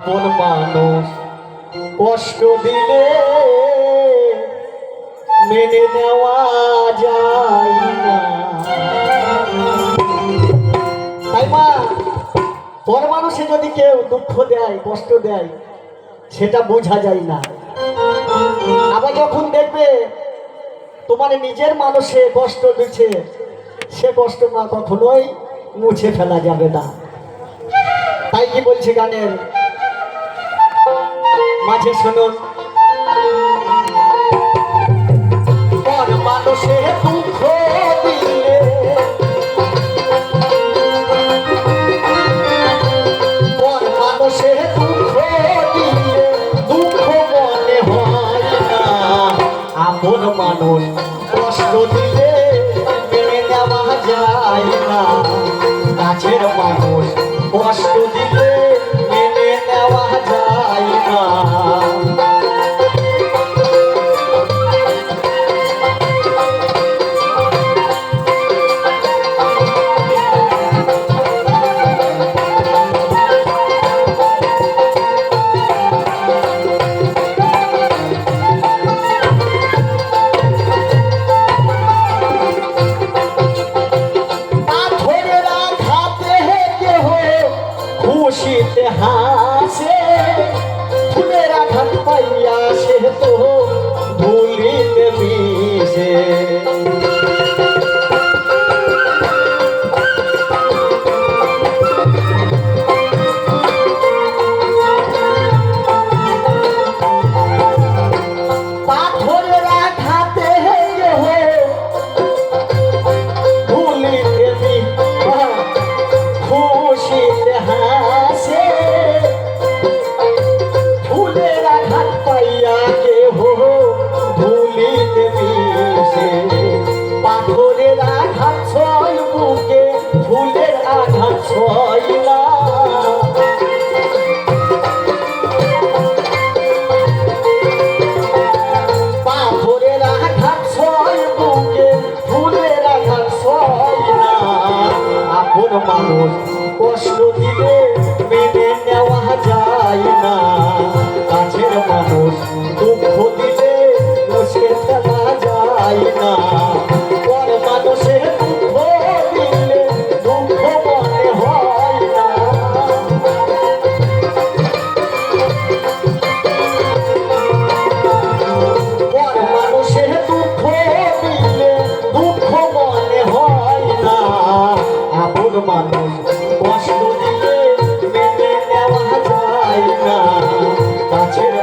আপন মানুষ কষ্ট দিলে মেনে নেওয়া যায় না। তাই মা, পর মানুষে যদি কেউ দুঃখ দেয়, কষ্ট দেয়, সেটা বোঝা যায় না। আবার যখন দেখবে তোমার নিজের মানুষে কষ্ট দিচ্ছে, সে কষ্ট মা কখনোই মুছে ফেলা যাবে না। তাই কি বলছে গানের মাঝে, শুনুন। পর মানুষে দুঃখ দিলে পর মানুষে দুঃখ দিলে দুঃখ মনে হয় না। আপন মানুষ কষ্ট দিলে মেনে নেওয়া যায় না। কাছের মানুষ কষ্ট দিলে মেনে নেওয়া যায় না। খুশিতে হাসে ফুলের আঘাত পাইয়া সে তো ধুলিতে মিশে। পাথরের আঘাতে ধুলিতে খুশিতে হাসে ফুলের আঘাত পাইয়া কেহ ধুলিতে মিশে। পাথরের আঘাত ছয় বুকে, ফুলের আঘাত ছয় না। পাথরের আঘাত ছয় বুকে, ফুলের আঘাত ছয় না। আপন মানুষ কষ্ট দিলে মেনে নেওয়া যায় না। কাছের মানুষ দুঃখ দিলে মুছে ফেলা যায় না। পর মানুষের দুঃখ দিলে দুঃখ মনে হয় না। পর মানুষের দুঃখ দিলে দুঃখ মনে হয় না। আপন মানুষ কষ্ট দিলে মেনে নেওয়া যায় না। কাছের